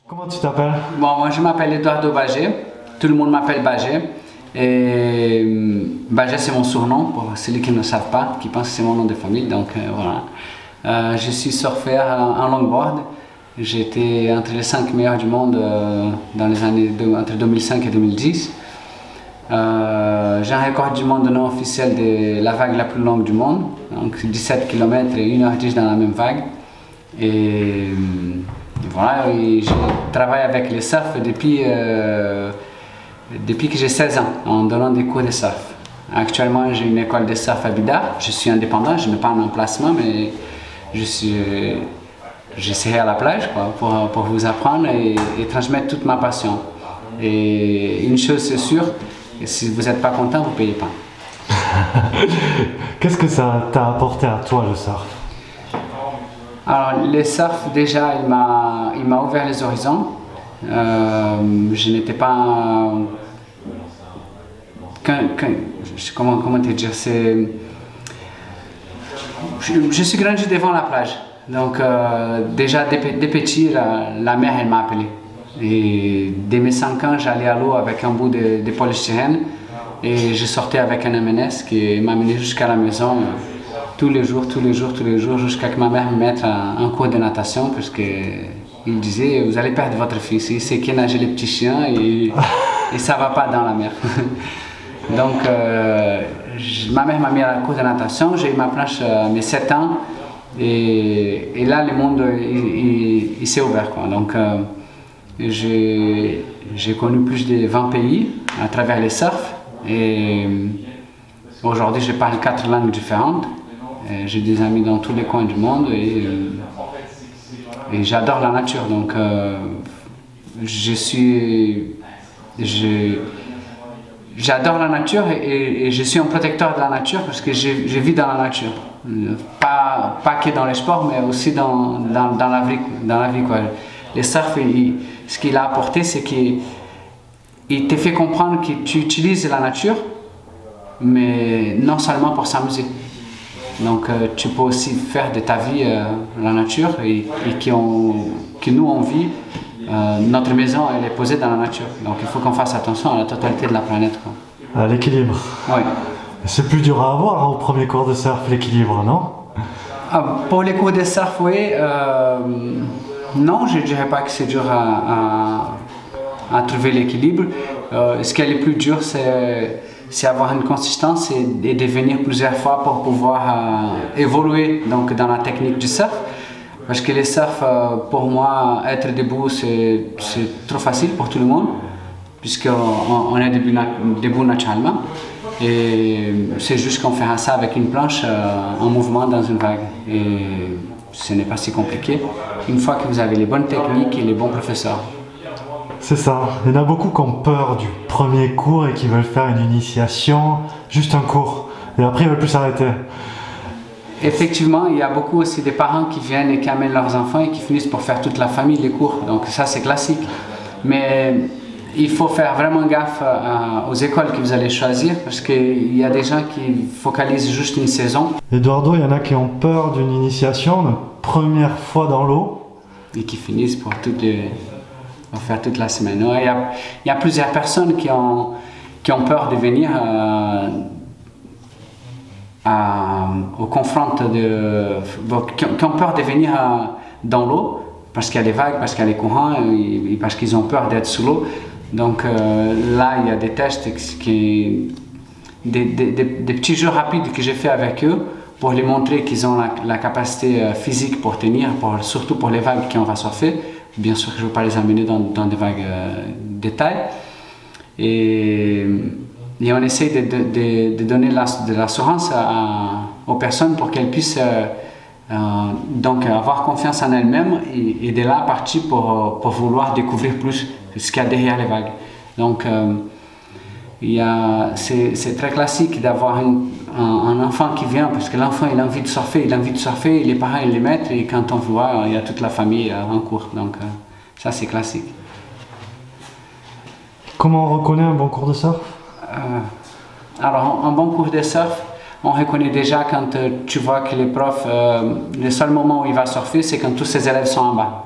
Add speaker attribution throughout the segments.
Speaker 1: Comment tu t'appelles?
Speaker 2: Bon, moi je m'appelle Eduardo Bagé, tout le monde m'appelle Bagé. Et Bagé c'est mon surnom pour ceux qui ne savent pas, qui pensent que c'est mon nom de famille, donc voilà. Je suis surfeur en longboard, j'étais entre les 5 meilleurs du monde dans les années entre 2005 et 2010. J'ai un record du monde non officiel de la vague la plus longue du monde, donc 17 km et 1h10 dans la même vague. Et voilà, et je travaille avec le surf depuis que j'ai 16 ans, en donnant des cours de surf. Actuellement, j'ai une école de surf à Bida. Je suis indépendant, je n'ai pas un emplacement, mais je serai à la plage pour vous apprendre et transmettre toute ma passion. Et une chose c'est sûre, si vous n'êtes pas content, vous ne payez pas.
Speaker 1: Qu'est-ce que ça t'a apporté à toi le surf?
Speaker 2: Alors, le surf, déjà, il m'a ouvert les horizons. Je n'étais pas... Comment te dire? Je suis grandi devant la plage. Donc, déjà, dès petit, la mer, elle m'a appelé. Et dès mes 5 ans, j'allais à l'eau avec un bout de polystyrène. Et je sortais avec un MNS qui m'amenait jusqu'à la maison. Tous les jours, jusqu'à que ma mère me mette un cours de natation, parce qu'il disait vous allez perdre votre fils, il sait qu'il nager les petits chiens et ça va pas dans la mer. Donc ma mère m'a mis à la cours de natation, j'ai eu ma planche à mes 7 ans et là le monde il s'est ouvert quoi. Donc j'ai connu plus de 20 pays à travers les surfs et aujourd'hui je parle 4 langues différentes. J'ai des amis dans tous les coins du monde et j'adore la nature. Donc j'adore la nature et je suis un protecteur de la nature parce que je vis dans la nature. Pas que dans les sports, mais aussi dans la vie, quoi. Le surf, ce qu'il a apporté, c'est qu'il te fait comprendre que tu utilises la nature, mais non seulement pour s'amuser. Donc tu peux aussi faire de ta vie la nature et que nous on vit, notre maison elle est posée dans la nature. Donc il faut qu'on fasse attention à la totalité de la planète.
Speaker 1: À l'équilibre.
Speaker 2: Oui.
Speaker 1: C'est plus dur à avoir au premier cours de surf, l'équilibre, non?
Speaker 2: Pour les cours de surf, oui. Non, je ne dirais pas que c'est dur à trouver l'équilibre. Ce qui est le plus dur, c'est avoir une consistance et de venir plusieurs fois pour pouvoir évoluer donc, dans la technique du surf. Parce que le surf, pour moi, être debout, c'est trop facile pour tout le monde, puisqu'on est debout naturellement. Et c'est juste qu'on fait ça avec une planche en mouvement dans une vague. Et ce n'est pas si compliqué, une fois que vous avez les bonnes techniques et les bons professeurs.
Speaker 1: C'est ça. Il y en a beaucoup qui ont peur du premier cours et qui veulent faire une initiation, juste un cours. Et après, ils ne veulent plus s'arrêter.
Speaker 2: Effectivement, il y a beaucoup aussi des parents qui viennent et qui amènent leurs enfants et qui finissent pour faire toute la famille les cours. Donc ça, c'est classique. Mais il faut faire vraiment gaffe aux écoles que vous allez choisir parce qu'il y a des gens qui focalisent juste une saison.
Speaker 1: Eduardo, il y en a qui ont peur d'une initiation, une première fois dans l'eau.
Speaker 2: Et qui finissent pour faire toute la semaine. Ouais, il y a plusieurs personnes qui ont peur de venir au confront qui ont peur de venir dans l'eau parce qu'il y a des vagues, parce qu'il y a les courants et parce qu'ils ont peur d'être sous l'eau. Donc là, il y a des tests, des petits jeux rapides que j'ai fait avec eux pour les montrer qu'ils ont la capacité physique pour tenir, surtout pour les vagues qu'on va surfer. Bien sûr que je ne veux pas les amener dans des vagues de taille. Et on essaie de donner de l'assurance aux personnes pour qu'elles puissent donc avoir confiance en elles-mêmes et de là partir pour vouloir découvrir plus ce qu'il y a derrière les vagues. Donc c'est très classique d'avoir un enfant qui vient parce que l'enfant il a envie de surfer, et les parents ils les mettent et quand on voit il y a toute la famille en cours. Donc ça c'est classique.
Speaker 1: Comment on reconnaît un bon cours de surf?
Speaker 2: Alors un bon cours de surf, on reconnaît déjà quand tu vois que les profs, le seul moment où il va surfer c'est quand tous ses élèves sont en bas.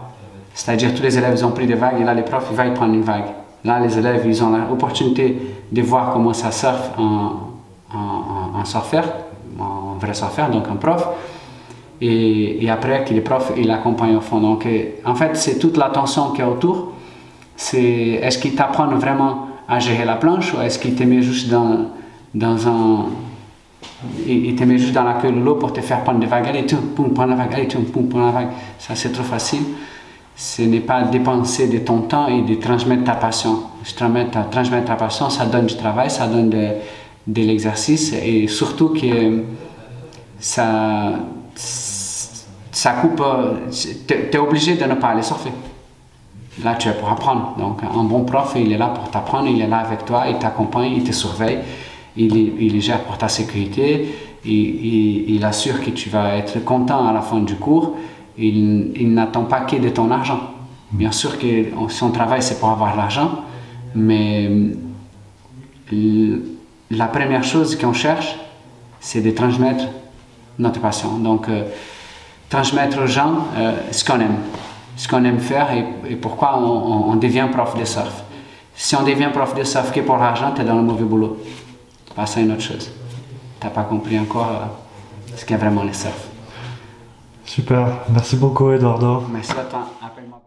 Speaker 2: C'est-à-dire tous les élèves ils ont pris des vagues et là les profs ils vont prendre une vague. Là les élèves ils ont l'opportunité de voir comment ça surfe un surfeur, un vrai surfeur, donc un prof. Et après que les profs ils l'accompagnent au fond. Donc en fait c'est toute l'attention qui est autour. C'est est-ce qu'ils t'apprennent vraiment à gérer la planche ou est-ce qu'ils te mettent juste il te met juste dans la queue de l'eau pour te faire prendre des vagues, allez, poum, prends la vague, allez, poum, prends la vague. Ça, c'est trop facile. Ce n'est pas dépenser de ton temps et de transmettre ta passion. Transmettre ta passion, ça donne du travail, ça donne de l'exercice et surtout que ça coupe. Tu es obligé de ne pas aller surfer. Là, tu es pour apprendre. Donc, un bon prof, il est là pour t'apprendre, il est là avec toi, il t'accompagne, il te surveille. Il gère pour ta sécurité, il assure que tu vas être content à la fin du cours, il n'attend pas que de ton argent. Bien sûr que son travail c'est pour avoir l'argent, mais la première chose qu'on cherche, c'est de transmettre notre passion. Donc, transmettre aux gens ce qu'on aime faire et pourquoi on devient prof de surf. Si on devient prof de surf que pour l'argent, tu es dans le mauvais boulot. Passe à une autre chose. Tu n'as pas compris encore ce qu'est vraiment le surf.
Speaker 1: Super, merci beaucoup Eduardo.
Speaker 2: Merci à toi. Appelle-moi.